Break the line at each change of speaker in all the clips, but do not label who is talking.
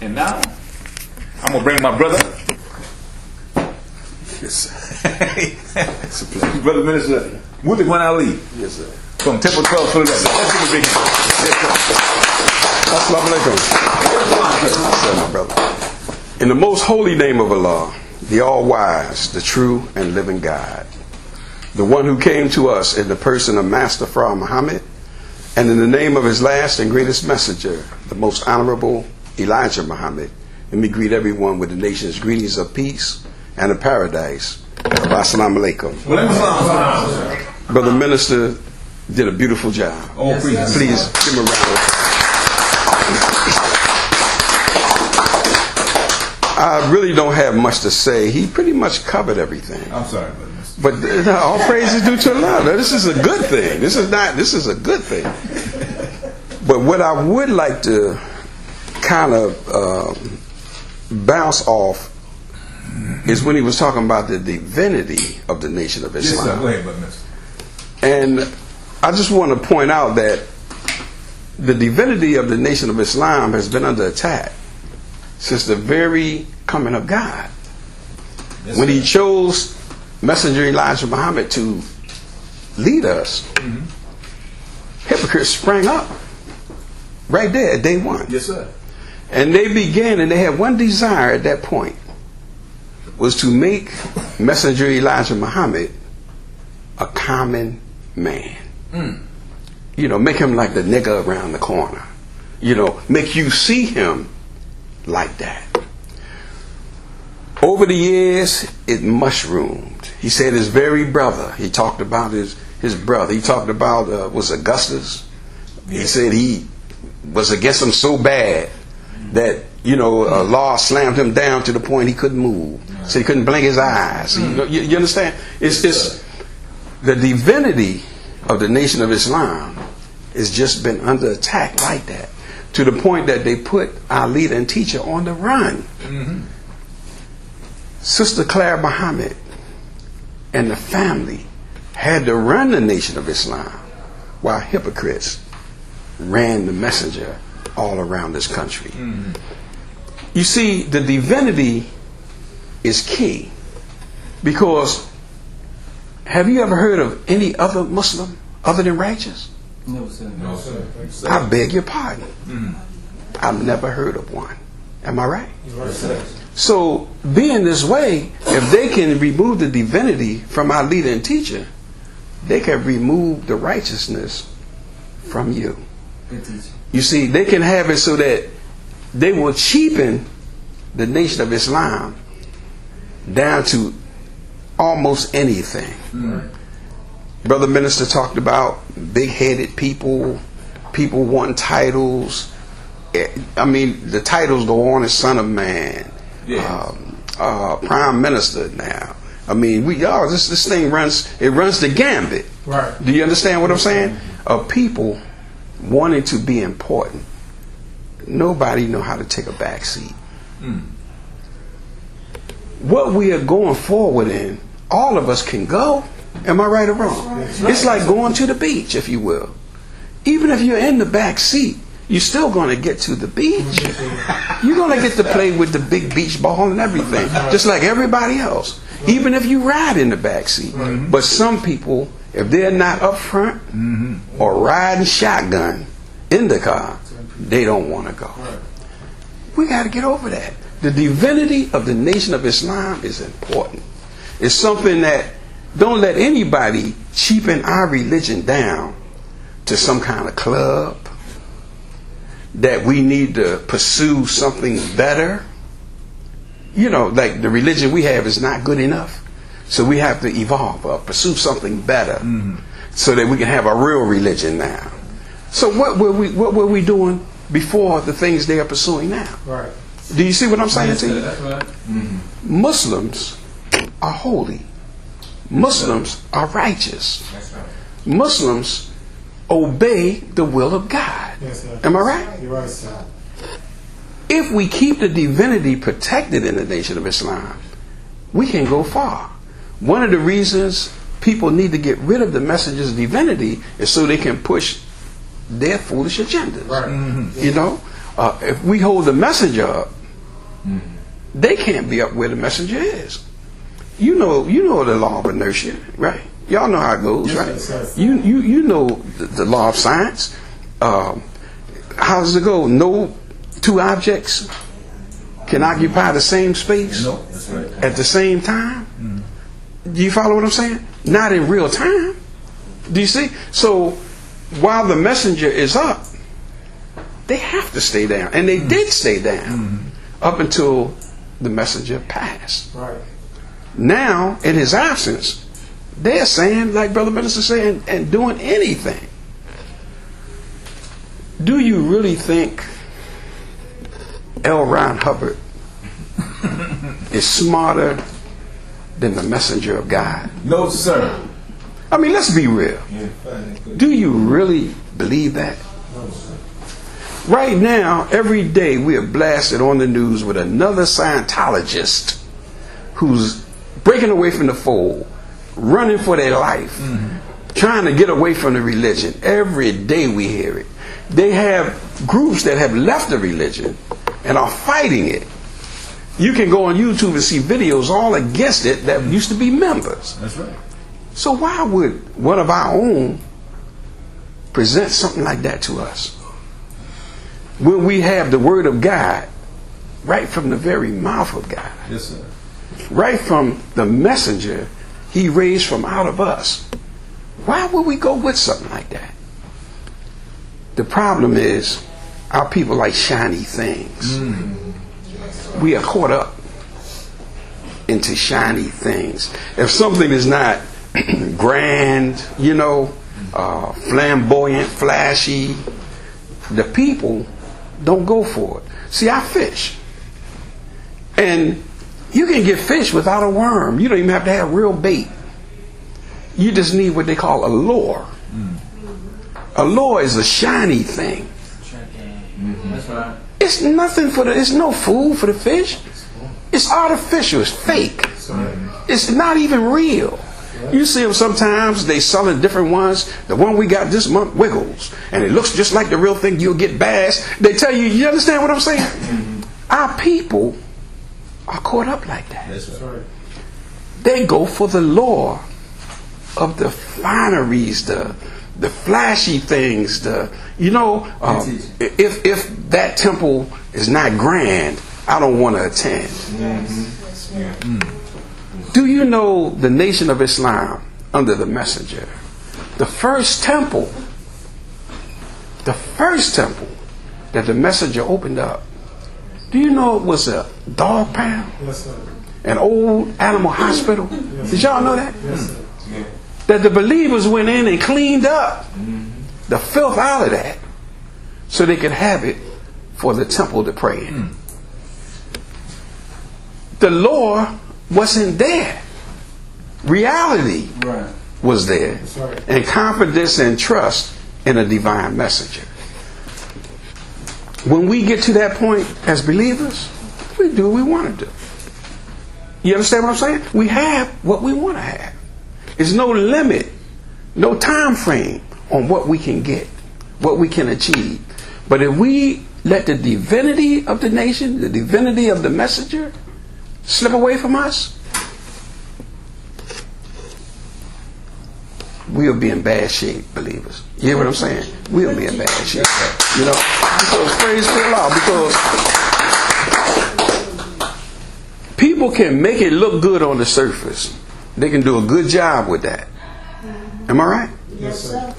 And now, I'm going to bring my brother.
Yes, sir. It's a pleasure.
Brother Minister Al Muntaquin Ali.
Yes, sir.
From Temple 12, Philadelphia. Let's give a big hand.
Assalamu alaikum. My brother. In the most holy name of Allah, the all-wise, the true and living God, the one who came to us in the person of Master Fra Muhammad, and in the name of his last and greatest messenger, the most honorable Elijah Muhammad, let me greet everyone with the nation's greetings of peace and of paradise. Assalamu alaikum. Brother Minister did a beautiful job.
Oh, please
give him a round. I really don't have much to say. He pretty much covered everything.
I'm sorry,
but all praise is due to Allah. This is a good thing. This is a good thing. But what I would like to kind of bounce off is when he was talking about the divinity of the Nation of Islam.
Yes, sir. Go ahead, Brother Minister.
And I just want to point out that the divinity of the Nation of Islam has been under attack since the very coming of God. Yes, when he chose Messenger Elijah Muhammad to lead us, hypocrites sprang up right there at day one.
Yes, sir.
And they began, and they had one desire at that point, was to make Messenger Elijah Muhammad a common man. You know, make him like the nigger around the corner. You know, make you see him like that. Over the years, it mushroomed. He said his very brother, he talked about his brother. He talked about, was Augustus. He said he was against him so bad that, you know, Allah slammed him down to the point he couldn't move. So he couldn't blink his eyes. You understand? It's the divinity of the Nation of Islam has just been under attack like that, to the point that they put our leader and teacher on the run. Sister Claire Muhammad and the family had to run the Nation of Islam while hypocrites ran the messenger all around this country. You see, the divinity is key, because have you ever heard of any other Muslim other than righteous?
No, sir.
No, sir.
I beg your pardon. I've never heard of one. Am I right?
Yes, sir.
So, being this way, if they can remove the divinity from our leader and teacher, they can remove the righteousness from you. You see, they can have it so that they will cheapen the Nation of Islam down to almost anything. Brother Minister talked about big-headed people wanting titles. I mean, the titles go on as Son of Man, Prime Minister now. I mean, this thing runs the gambit.
Right.
Do you understand what I'm saying? Of people wanting to be important. Nobody know how to take a back seat. What we are going forward in, all of us can go. Am I right or wrong? It's like going to the beach, if you will. Even if you're in the back seat, you're still going to get to the beach. You're going to get to play with the big beach ball and everything, just like everybody else, even if you ride in the back seat. But some people, if they're not up front or riding shotgun in the car, they don't want to go. We got to get over that. The divinity of the Nation of Islam is important. It's something that don't let anybody cheapen our religion down to some kind of club, that we need to pursue something better. You know, like the religion we have is not good enough, so we have to evolve or pursue something better so that we can have a real religion now. So what were we doing before the things they are pursuing now?
Right.
Do you see what I'm saying to you?
That's right.
Muslims are holy. Muslims are righteous. Muslims obey the will of God.
Yes, sir.
Am I right?
You're right, sir.
If we keep the divinity protected in the Nation of Islam, we can go far. One of the reasons people need to get rid of the messenger's divinity is so they can push their foolish agendas.
Right.
You know, if we hold the messenger up, they can't be up where the messenger is. You know the law of inertia, right? Y'all know how it goes, right? You know the law of science. How does it go? No two objects can occupy the same space at the same time. Do you follow what I'm saying? Not in real time. Do you see? So while the messenger is up, they have to stay down. And they did stay down up until the messenger passed.
Right.
Now, in his absence, they're saying, like Brother Minister saying, and doing anything. Do you really think L. Ron Hubbard is smarter than the messenger of God?
No, sir.
I mean, let's be real. Do you really believe that? Right now, every day we are blasted on the news with another Scientologist who's breaking away from the fold, running for their life, trying to get away from the religion. Every day we hear it. They have groups that have left the religion and are fighting it. You can go on YouTube and see videos all against it that used to be members.
That's right.
So why would one of our own present something like that to us when we have the Word of God right from the very mouth of God?
Yes, sir.
Right from the messenger he raised from out of us? Why would we go with something like that? The problem is our people like shiny things. We are caught up into shiny things. If something is not grand, flamboyant, flashy, the people don't go for it. See, I fish. And you can get fish without a worm. You don't even have to have real bait. You just need what they call a lure. A lure is a shiny thing.
That's right.
It's nothing it's no food for the fish. It's artificial. It's fake. It's not even real. You see them sometimes, they selling different ones. The one we got this month wiggles. And it looks just like the real thing. You'll get bass. They tell you, you understand what I'm saying? Our people are caught up like that.
That's right.
They go for the lure of the fineries, the flashy things, if that temple is not grand, I don't want to attend. Do you know the Nation of Islam under the messenger? The first temple that the messenger opened up, do you know it was a dog pound?
Yes, sir.
An old animal hospital?
Yes,
Did y'all know that?
Yes, sir.
That the believers went in and cleaned up the filth out of that so they could have it for the temple to pray in. The law wasn't there. Reality was there.
Right.
And confidence and trust in a divine messenger. When we get to that point as believers, we do what we want to do. You understand what I'm saying? We have what we want to have. There's no limit, no time frame on what we can get, what we can achieve. But if we let the divinity of the nation, the divinity of the messenger slip away from us, we'll be in bad shape, believers. You hear what I'm saying? We'll be in bad shape. Because praise the Lord, because people can make it look good on the surface. They can do a good job with that. Am I right?
Yes, sir.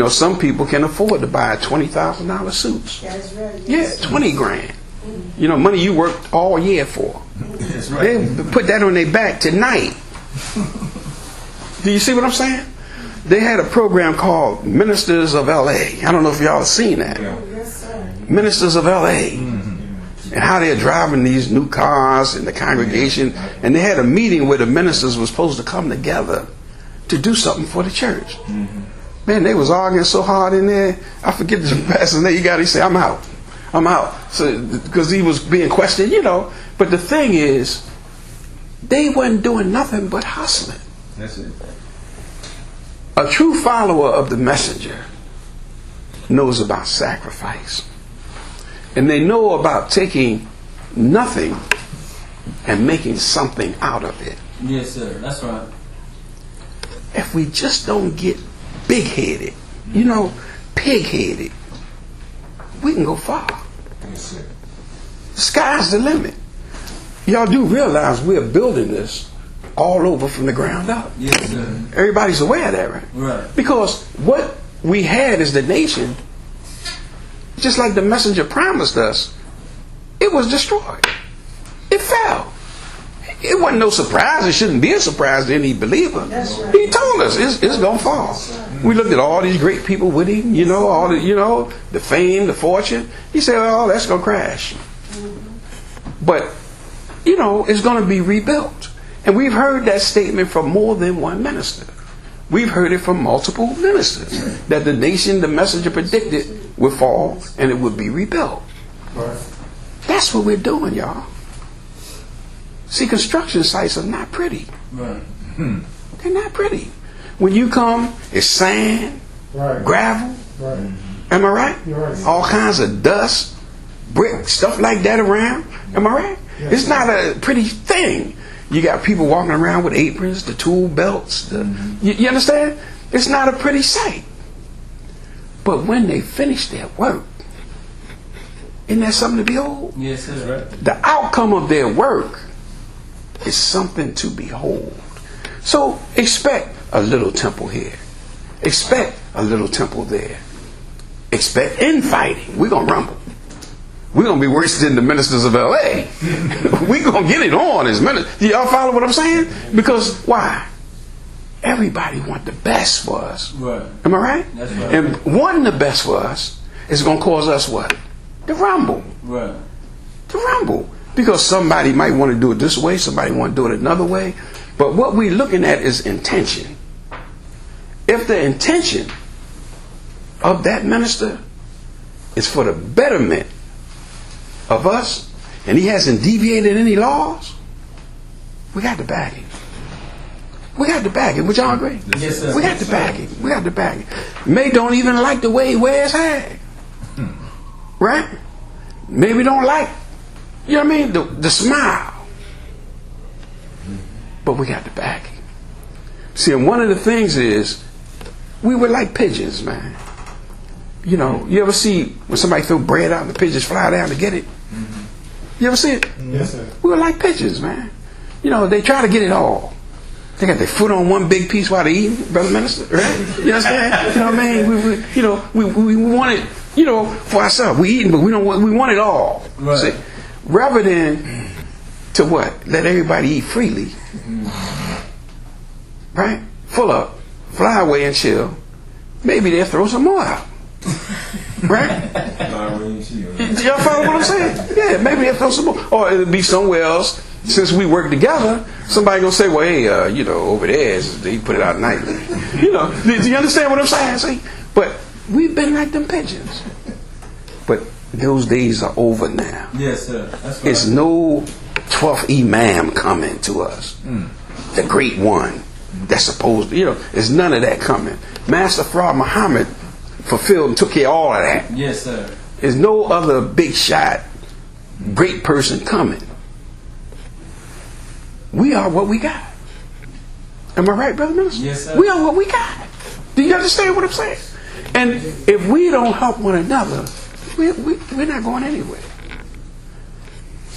Some people can afford to buy $20,000 suits.
That's right.
Yeah, 20 grand. Money you worked all year for.
That's right.
They put that on their back tonight. Do you see what I'm saying? They had a program called Ministers of L.A. I don't know if y'all have seen that.
Yes, sir.
Ministers of L.A. And how they're driving these new cars in the congregation. And they had a meeting where the ministers were supposed to come together to do something for the church. Man, they was arguing so hard in there. I forget the pastor's name. He said, I'm out. So, because he was being questioned, But the thing is, they wasn't doing nothing but hustling.
That's it.
A true follower of the messenger knows about sacrifice. And they know about taking nothing and making something out of it.
Yes, sir. That's right.
If we just don't get big-headed, pig-headed, we can go far.
Yes, sir.
The sky's the limit. Y'all do realize we're building this all over from the ground up.
Yes, sir.
Everybody's aware of that, right?
Right.
Because what we had as the nation, just like the messenger promised us, it was destroyed. It fell. It wasn't no surprise. It shouldn't be a surprise to any believer.
That's right.
He told us it's going to fall. We looked at all these great people with him, all the, the fame, the fortune. He said, oh, that's going to crash. But, it's going to be rebuilt. And we've heard that statement from more than one minister. We've heard it from multiple ministers that the nation, the messenger predicted, would fall and it would be rebuilt.
Right.
That's what we're doing, y'all. See, construction sites are not pretty.
Right.
They're not pretty. When you come, it's sand,
Right.
gravel.
Right.
Am I right?
You're right.
All kinds of dust, brick, stuff like that around. Am I right?
Yes.
It's not a pretty thing. You got people walking around with aprons, the tool belts. You understand? It's not a pretty sight. But when they finish their work, isn't that something to behold?
Yes, sir.
The outcome of their work is something to behold. So expect a little temple here. Expect a little temple there. Expect infighting. We're going to rumble. We're going to be worse than the ministers of L.A. We're going to get it on as ministers. Do y'all follow what I'm saying? Because why? Everybody want the best for us.
Right.
Am I right?
That's right.
And wanting the best for us is going to cause us what? To rumble.
Right.
To rumble. Because somebody might want to do it this way, somebody want to do it another way. But what we're looking at is intention. If the intention of that minister is for the betterment of us, and he hasn't deviated any laws, we got to back him. We got to back him. Would y'all agree?
Yes, sir.
We got to back him. We got to back him. May don't even like the way he wears hair. Right? Maybe don't like, the smile. But we got to back him. See, and one of the things is, we were like pigeons, man. You ever see when somebody throw bread out and the pigeons fly down to get it? You ever see it?
Yes, sir.
We were like pigeons, man. They try to get it all. They got their foot on one big piece while they eating, brother minister, right? You understand? You know what I mean? We want it, for ourselves. We eating, but we want it all.
Right.
See? Rather than to what? Let everybody eat freely. Right? Full up, fly away and chill. Maybe they'll throw some more out. Right? Y'all follow what I'm saying? Yeah, maybe they'll throw some more. Or it'll be somewhere else. Since we work together, somebody gonna say, well, hey, over there, they put it out nightly. Do you understand what I'm saying? See? But we've been like them pigeons. But those days are over now.
Yes, sir. That's right.
It's no 12th Imam coming to us. The great one that's supposed to, there's none of that coming. Master Fraud Muhammad fulfilled and took care of all of that.
Yes, sir.
There's no other big shot, great person coming. We are what we got. Am I right, brother minister?
Yes, sir.
We are what we got. Do you understand what I'm saying? And if we don't help one another, we're not going anywhere.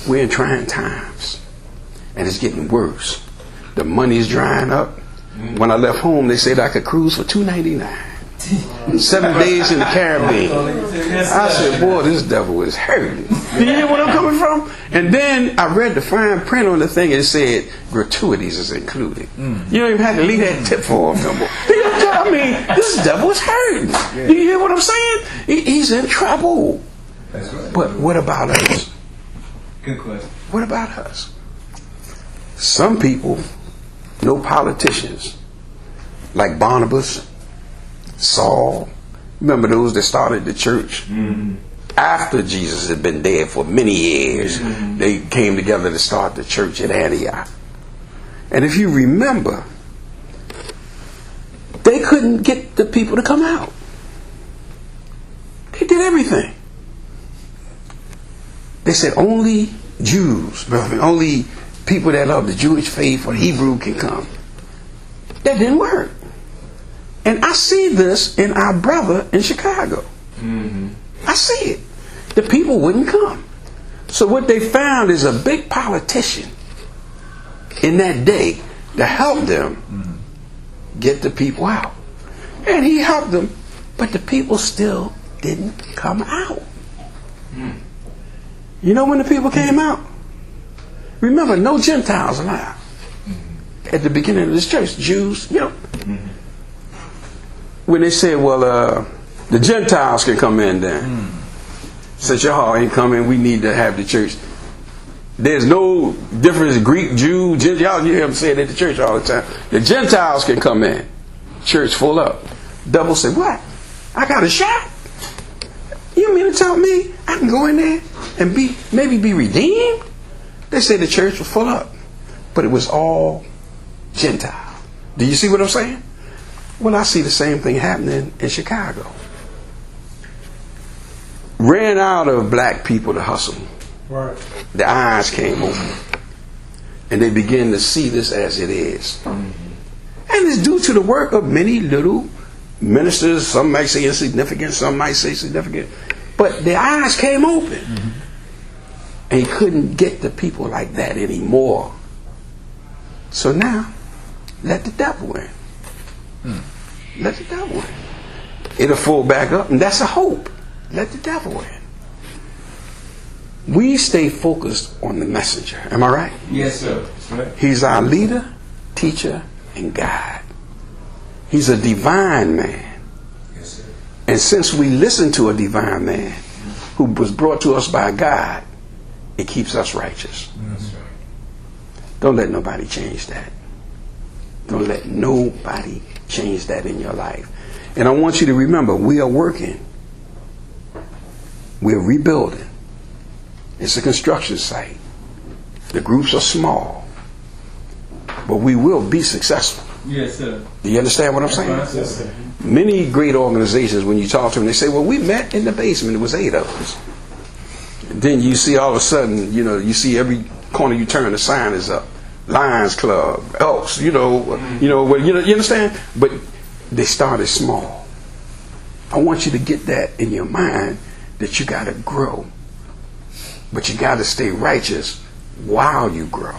We're in trying times. And it's getting worse. The money's drying up. When I left home, they said I could cruise for $2.99. 7 days in the Caribbean. I said, boy, this devil is hurting. Do you hear what I'm coming from? And then I read the fine print on the thing and it said gratuities is included. You don't even have to leave that tip for him no more. I mean, this devil is hurting. Do you hear what I'm saying? He's in trouble.
That's right.
But what about us?
Good question.
What about us? Some people, no politicians, like Barnabas, Saul, remember those that started the church? After Jesus had been dead for many years, they came together to start the church at Antioch. And if you remember, they couldn't get the people to come out. They did everything. They said only Jews, brother, only people that love the Jewish faith or Hebrew can come. That didn't work. And I see this in our brother in Chicago. I see it. The people wouldn't come. So what they found is a big politician in that day to help them get the people out. And he helped them, but the people still didn't come out. You know when the people came out? Remember, no Gentiles allowed. At the beginning of this church, Jews, you know. When they said, well, the Gentiles can come in then. Since y'all ain't coming, we need to have the church. There's no difference, Greek, Jew, Gentile. You hear them say it at the church all the time. The Gentiles can come in. Church full up. Devil said, what? I got a shot? You mean to tell me I can go in there and maybe be redeemed? They said the church was full up. But it was all Gentile. Do you see what I'm saying? Well, I see the same thing happening in Chicago. Ran out of black people to hustle.
Right.
The eyes came open. And they began to see this as it is. And it's due to the work of many little ministers. Some might say insignificant, some might say significant. But their eyes came open. And he couldn't get the people like that anymore. So now, let the devil in. Let the devil in. It'll fall back up, and that's a hope. Let the devil in. We stay focused on the messenger. Am I right?
Yes, sir.
He's our leader, teacher, and guide. He's a divine man.
Yes, sir.
And since we listen to a divine man who was brought to us by God, it keeps us righteous.
That's right.
Don't let nobody change that. Don't let nobody change that in your life. And I want you to remember, we are working. We're rebuilding. It's a construction site. The groups are small. But we will be successful.
Yes, sir.
Do you understand what I'm saying?
Yes, sir.
Many great organizations, when you talk to them, they say, well, we met in the basement. It was 8 of us. And then you see all of a sudden, you see every corner you turn, the sign is up. Lions Club, Elks, you understand? But they started small. I want you to get that in your mind that you got to grow. But you got to stay righteous while you grow.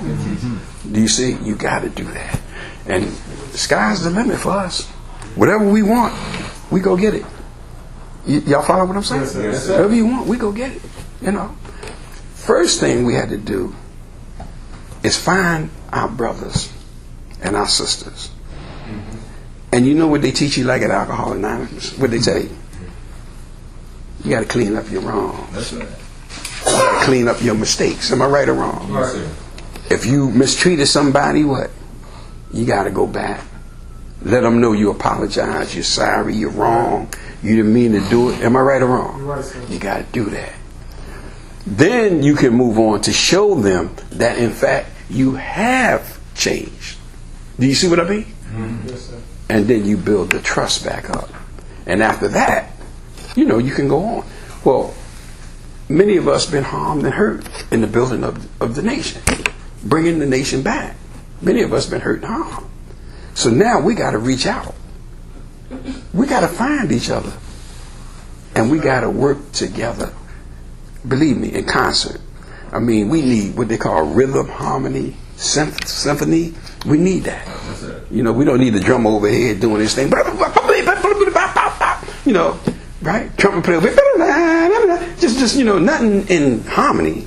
Do you see? You got to do that. And the sky's the limit for us. Whatever we want, we go get it. Y'all follow what I'm saying?
Yes, sir.
Whatever you want, we go get it. First thing we had to do is find our brothers and our sisters. And you know what they teach you like at Alcoholics Anonymous? What they tell you? You got to clean up your wrongs.
That's right.
You got to clean up your mistakes. Am I right or wrong?
Yes, sir.
If you mistreated somebody, what? You got to go back. Let them know you apologize. You're sorry. You're wrong. You didn't mean to do it. Am I right or wrong?
You're right, sir.
You got to do that. Then you can move on to show them that, in fact, you have changed. Do you see what I mean?
Yes, sir.
And then you build the trust back up. And after that, you can go on. Well, many of us been harmed and hurt in the building of the nation, bringing the nation back. Many of us been hurt and harmed. So now we got to reach out. We got to find each other. And we got to work together. Believe me, in concert. I mean, we need what they call rhythm, harmony, symphony. We need that. We don't need the drum over here doing this thing. Right? Trumpet player. Just nothing in harmony.